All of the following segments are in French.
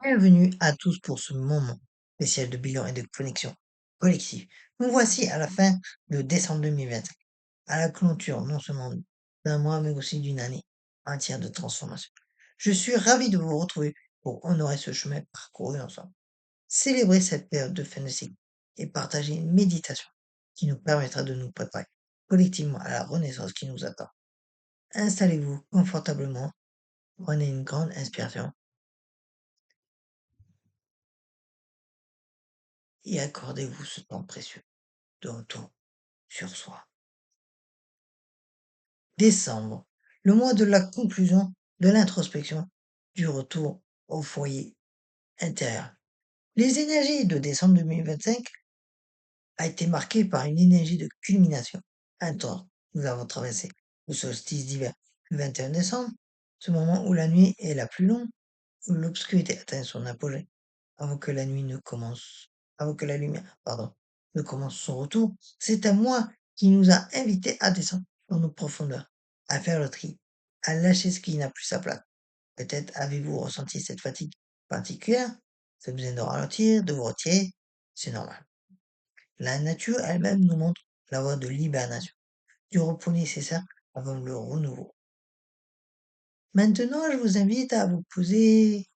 Bienvenue à tous pour ce moment spécial de bilan et de connexion collective. Nous voici à la fin de décembre 2025, à la clôture non seulement d'un mois, mais aussi d'une année entière de transformation. Je suis ravi de vous retrouver pour honorer ce chemin parcouru ensemble, célébrer cette période de fin de cycle et partager une méditation qui nous permettra de nous préparer collectivement à la renaissance qui nous attend. Installez-vous confortablement, prenez une grande inspiration et accordez-vous ce temps précieux de retour sur soi. Décembre, le mois de la conclusion, de l'introspection, du retour au foyer intérieur. Les énergies de décembre 2025 a été marquées par une énergie de culmination intense. Nous avons traversé le solstice d'hiver le 21 décembre, ce moment où la nuit est la plus longue, où l'obscurité atteint son apogée, avant que la nuit ne commence, avant que la lumière, ne commence son retour. C'est un mois qui nous a invités à descendre dans nos profondeurs, à faire le tri, à lâcher ce qui n'a plus sa place. Peut-être avez-vous ressenti cette fatigue particulière, ce besoin de ralentir, de vous retirer, c'est normal. La nature elle-même nous montre la voie de l'hibernation, du repos nécessaire avant le renouveau. Maintenant, je vous invite à vous poser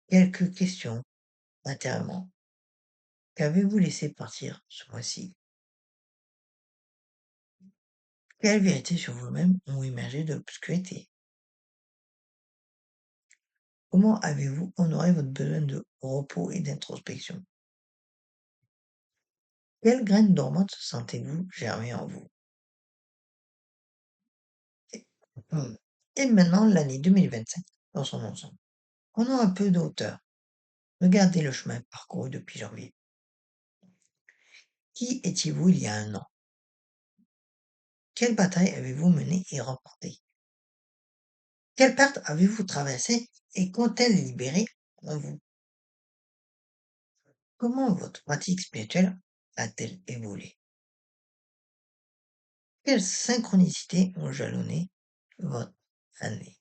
quelques questions intérieurement. Qu'avez-vous laissé partir ce mois-ci? Quelles vérités sur vous-même ont émergé de l'obscurité? Comment avez-vous honoré votre besoin de repos et d'introspection? Quelle graine dormante sentez-vous germer en vous? Et, hmm, et maintenant, l'année 2025 dans son ensemble. Prenons un peu de hauteur. Regardez le chemin parcouru depuis janvier. Qui étiez-vous il y a un an? Quelle bataille avez-vous menée et remportée? Quelle perte avez-vous traversée et qu'ont-elles libéré en vous? Comment votre pratique spirituelle a-t-elle évolué? Quelles synchronicités ont jalonné votre année?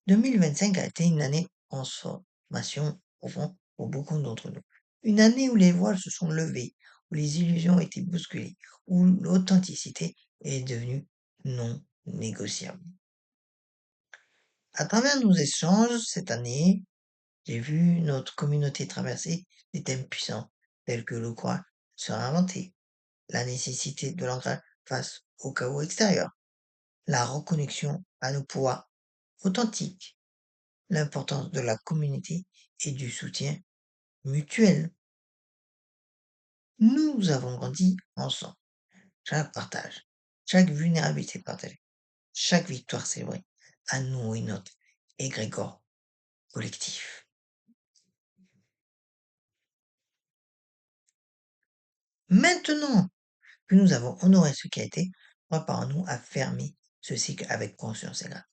2025 a été une année de transformation profonde pour beaucoup d'entre nous. Une année où les voiles se sont levés, où les illusions ont été bousculées, où l'authenticité est devenue non négociable. À travers nos échanges cette année, j'ai vu notre communauté traverser des thèmes puissants tels que le quoi se réinventer, la nécessité de l'ancrage face au chaos extérieur, la reconnexion à nos pouvoirs authentiques, l'importance de la communauté et du soutien mutuel. Nous avons grandi ensemble. Chaque partage, chaque vulnérabilité partagée, chaque victoire célébrée a nourri notre égrégore collectif. Maintenant que nous avons honoré ce qui a été, préparons-nous à fermer ce cycle avec conscience et grâce.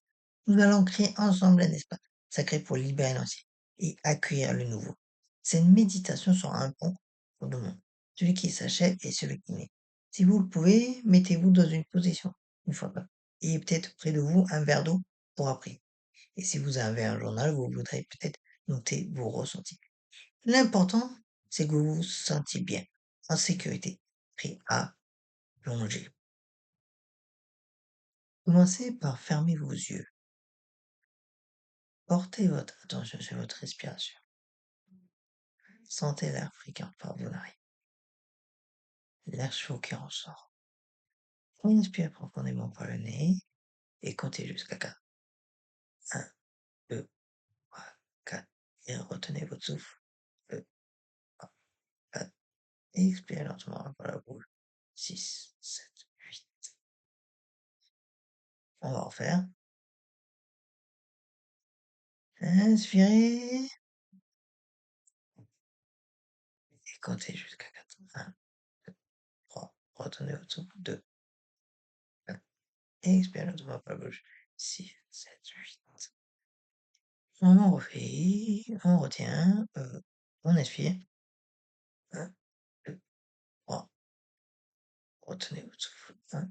Nous allons créer ensemble un espace sacré pour libérer l'ancien et accueillir le nouveau. Cette méditation sera un pont pour le monde, celui qui s'achève et celui qui naît. Si vous le pouvez, mettez-vous dans une position, une fois pas, et peut-être près de vous un verre d'eau pour après. Et si vous avez un journal, vous voudrez peut-être noter vos ressentis. L'important, c'est que vous vous sentiez bien, en sécurité, prêt à plonger. Commencez par fermer vos yeux. Portez votre attention sur votre respiration. Sentez l'air fréquent par vos narines. L'air chaud qui ressort. Inspirez profondément par le nez et comptez jusqu'à 4. 1, 2, 3, 4. Et retenez votre souffle. 2, 3, 4. Et expirez lentement par la bouche. 6, 7, 8. On va refaire. Inspirez et comptez jusqu'à 4. 1, 2, 3. Retenez votre souffle. 2, 4. Et expirez lentement par la bouche. 6, 7, 8. On refait, on retient, on inspire. 1, 2, 3. Retenez votre souffle. 1,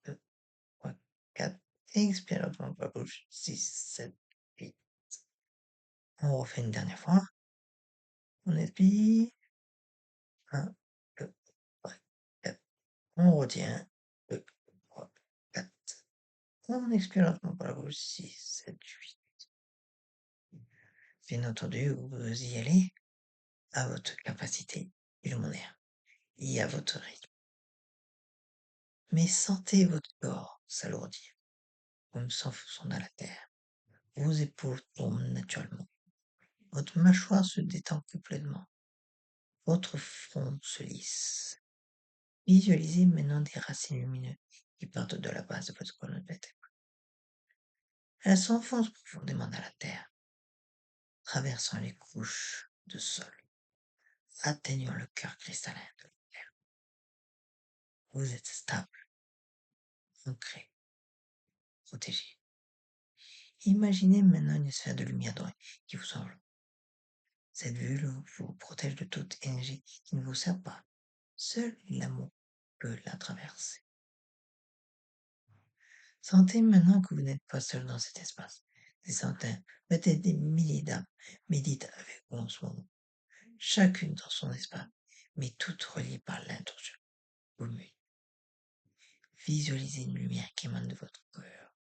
2, 3, 4. Expirez lentement par la bouche. 6, 7, 8. On refait une dernière fois. On expire. 1, 2, 3, 4. On retient. 2, 3, 4. On expire lentement par la bouche. 6, 7, 8. Bien entendu, vous y allez à votre capacité pulmonaire et à votre rythme. Mais sentez votre corps s'alourdir comme s'enfonçant dans la terre. Vos épaules tombent naturellement. Votre mâchoire se détend complètement. Votre front se lisse. Visualisez maintenant des racines lumineuses qui partent de la base de votre colonne vertébrale. Elles s'enfoncent profondément dans la terre, traversant les couches de sol, atteignant le cœur cristallin de la terre. Vous êtes stable, ancré, protégé. Imaginez maintenant une sphère de lumière dorée qui vous enveloppe. Cette bulle vous protège de toute énergie qui ne vous sert pas. Seul l'amour peut la traverser. Sentez maintenant que vous n'êtes pas seul dans cet espace. Des centaines, peut-être des milliers d'âmes méditent avec vous en ce moment. Chacune dans son espace, mais toutes reliées par l'intention commune. Visualisez une lumière qui émane de votre cœur.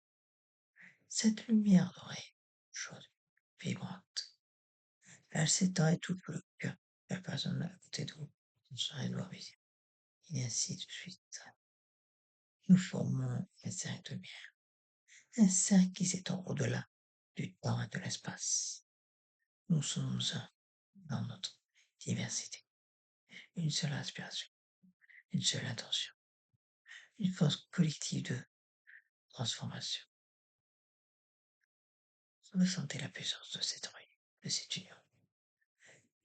Cette lumière dorée, chaude, vibrante, elle s'étend et touche le cœur de la personne à côté de vous, dans son édouard visible. Et ainsi de suite. Nous formons un cercle de lumière. Un cercle qui s'étend au-delà du temps et de l'espace. Nous sommes un dans notre diversité. Une seule inspiration, une seule intention, une force collective de transformation. Ressentez la puissance de cette union, de cette union.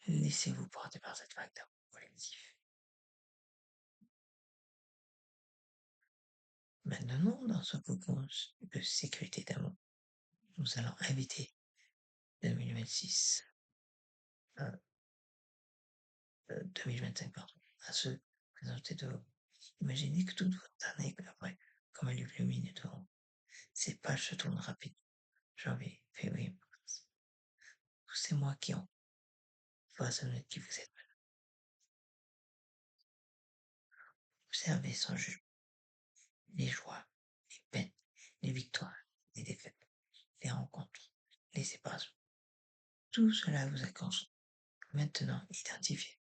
Laissez-vous porter par cette vague d'amour collectif. Maintenant, dans ce cocon de sécurité d'amour, nous allons inviter 2026, 2025, pardon, à se présenter devant vous. Imaginez que toute votre année après, comme un livre lumineux devant vous. Ces pages se tournent rapidement. Janvier, février, mars. Tous ces mois qui ont façonné qui vous êtes. Observez sans jugement les joies, les peines, les victoires, les défaites, les rencontres, les séparations. Tout cela vous est conscient. Maintenant, identifiez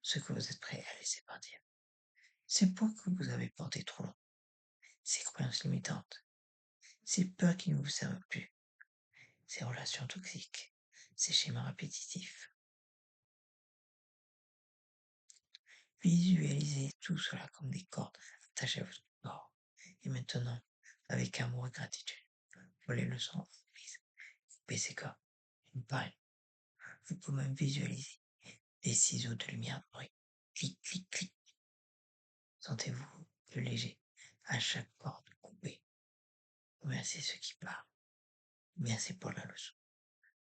ce que vous êtes prêt à laisser partir. Ces poids que vous avez portés trop longtemps, ces croyances limitantes, ces peurs qui ne vous servent plus, ces relations toxiques, ces schémas répétitifs. Visualisez tout cela comme des cordes attachées à votre corps. Et maintenant, avec amour et gratitude, pour les leçons apprises, coupez ces cordes une par une. Vous pouvez même visualiser des ciseaux de lumière dorée. Clic, clic, clic. Sentez-vous plus léger à chaque corde coupée. Merci ceux qui partent. Merci pour la leçon.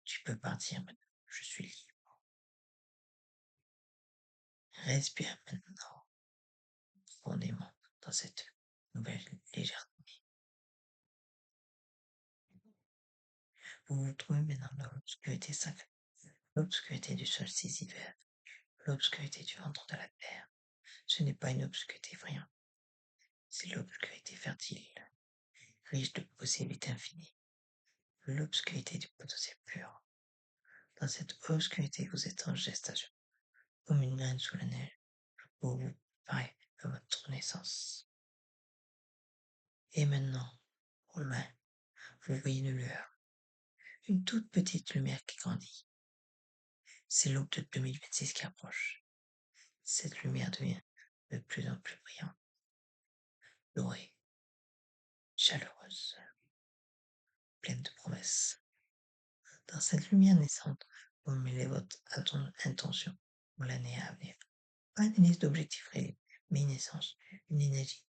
Tu peux partir maintenant. Je suis libre. Respire maintenant profondément dans cette nouvelle légèreté. Vous vous trouvez maintenant dans l'obscurité sacrée, l'obscurité du solstice d'hiver, l'obscurité du ventre de la terre. Ce n'est pas une obscurité effrayante, c'est l'obscurité fertile, riche de possibilités infinies, l'obscurité du potentiel pur. Dans cette obscurité, vous êtes en gestation, comme une graine sous la neige, pour vous préparer à votre naissance. Et maintenant, au loin, vous voyez une lueur, une toute petite lumière qui grandit. C'est l'aube de 2026 qui approche. Cette lumière devient de plus en plus brillante, dorée, chaleureuse, pleine de promesses. Dans cette lumière naissante, vous mêlez votre intention pour l'année à venir. Pas une liste d'objectifs réels, mais une essence, une énergie,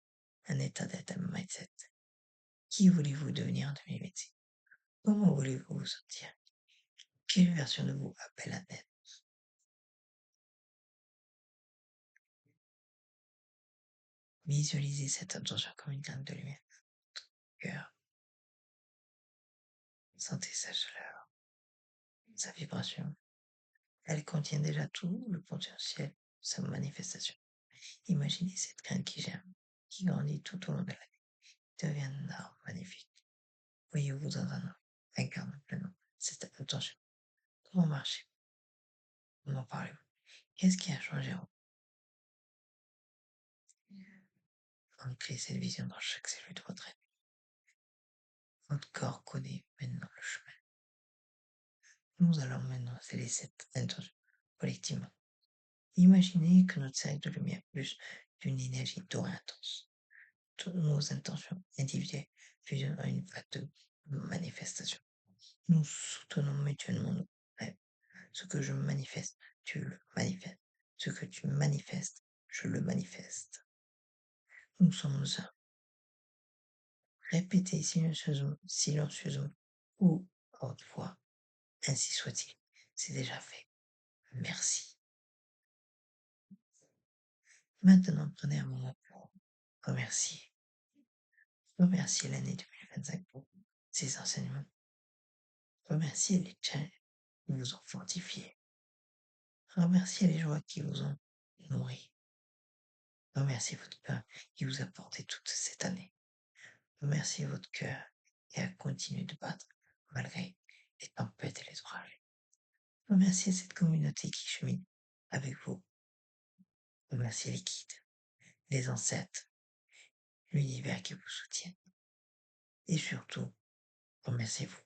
un état d'être, un mindset. Qui voulez-vous devenir en 2026? Comment voulez-vous vous sentir? Quelle version de vous appelle à naître? Visualisez cette intention comme une graine de lumière. Cœur. Sentez sa chaleur. sa vibration. Elle contient déjà tout le potentiel de sa manifestation. Imaginez cette graine qui germe, qui grandit tout au long de l'année, devient un arbre magnifique. Voyez-vous dans un arbre, incarne pleinement cette intention. Comment marchez-vous? Comment parlez-vous? Qu'est-ce qui a changé en vous? Ancrez cette vision dans chaque cellule de votre être. Votre corps connaît maintenant le chemin. Nous allons maintenant sceller cette intention collectivement. Imaginez que notre cercle de lumière plus d'une énergie dorée intense. Toutes nos intentions individuelles fusionnent en une vague de manifestation. Nous soutenons mutuellement nos rêves. Ce que je manifeste, tu le manifestes. Ce que tu manifestes, je le manifeste. Nous sommes un. Répétez silencieusement ou à haute voix. Ainsi soit-il. C'est déjà fait. Merci. Maintenant, prenez un moment pour remercier. Remerciez l'année 2025 pour ses enseignements. Remerciez les challenges qui vous ont fortifié. Remerciez les joies qui vous ont nourri. Remerciez votre cœur qui vous a porté toute cette année. Remerciez votre cœur qui a continué de battre malgré les tempêtes et les orages. Remerciez cette communauté qui chemine avec vous. Remerciez les guides, les ancêtres, l'univers qui vous soutient. Et surtout, remerciez-vous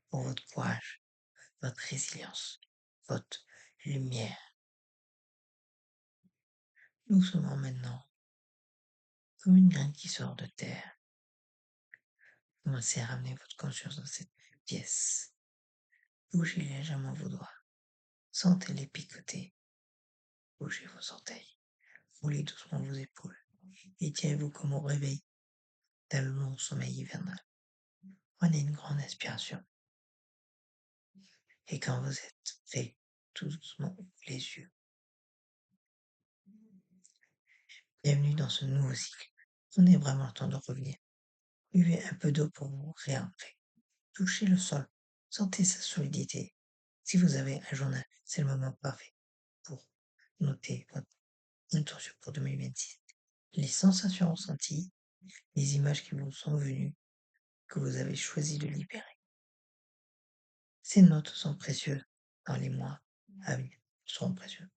pour votre courage, votre résilience, votre lumière. Nous sommes maintenant comme une graine qui sort de terre. Commencez à ramener votre conscience dans cette pièce. Bougez légèrement vos doigts. Sentez-les picoter. Bougez vos orteils. Roulez doucement vos épaules. Étirez-vous comme au réveil d'un long sommeil hivernal. Prenez une grande inspiration. Et quand vous êtes fait, tout doucement, ouvrez les yeux. Bienvenue dans ce nouveau cycle. Prenez vraiment le temps de revenir. Buvez un peu d'eau pour vous réancrer. Touchez le sol. Sentez sa solidité. Si vous avez un journal, c'est le moment parfait pour noter votre intention pour 2026. Les sensations ressenties, les images qui vous sont venues, que vous avez choisi de libérer. Ces notes sont précieuses dans les mois à venir. Seront précieuses.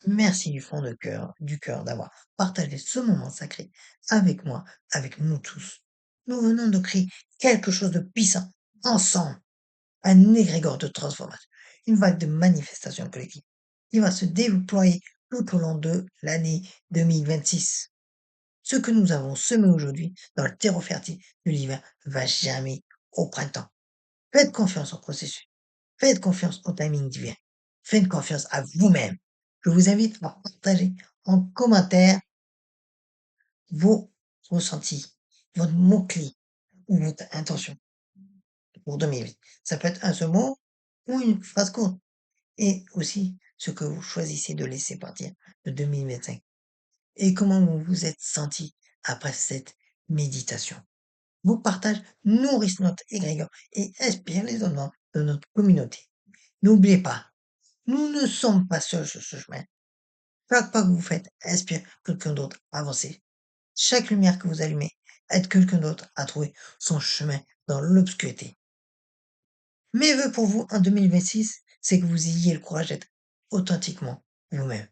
Merci du cœur d'avoir partagé ce moment sacré avec moi, avec nous tous. Nous venons de créer quelque chose de puissant, ensemble, un égrégore de transformation, une vague de manifestation collective qui va se déployer tout au long de l'année 2026. Ce que nous avons semé aujourd'hui dans le terreau fertile de l'hiver va jamais au printemps. Faites confiance au processus. Faites confiance au timing divin. Faites confiance à vous-même. Je vous invite à partager en commentaire vos ressentis, votre mot-clé ou votre intention pour 2008. Ça peut être un seul mot ou une phrase courte. Et aussi ce que vous choisissez de laisser partir de 2025. Et comment vous vous êtes senti après cette méditation. Vos partages nourrissent notre égrégore et inspirent les autres membres de notre communauté. N'oubliez pas, nous ne sommes pas seuls sur ce chemin. Chaque pas que vous faites inspire quelqu'un d'autre à avancer. Chaque lumière que vous allumez aide quelqu'un d'autre à trouver son chemin dans l'obscurité. Mes vœux pour vous en 2026, c'est que vous ayez le courage d'être authentiquement vous-même.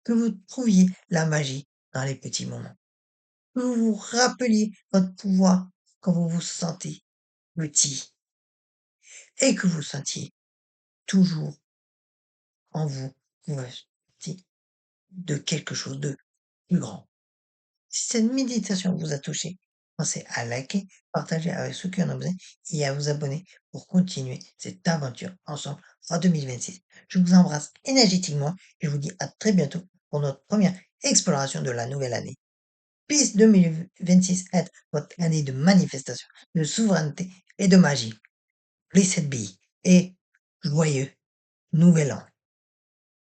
Que vous trouviez la magie dans les petits moments. Que vous vous rappeliez votre pouvoir quand vous vous sentez petit et que vous sentiez toujours en vous que vous sentiez de quelque chose de plus grand. Si cette méditation vous a touché, pensez à liker, partager avec ceux qui en ont besoin et à vous abonner pour continuer cette aventure ensemble en 2026. Je vous embrasse énergétiquement et je vous dis à très bientôt pour notre première exploration de la nouvelle année. Puisse 2026 être votre année de manifestation, de souveraineté et de magie. Blessed be et joyeux nouvel an.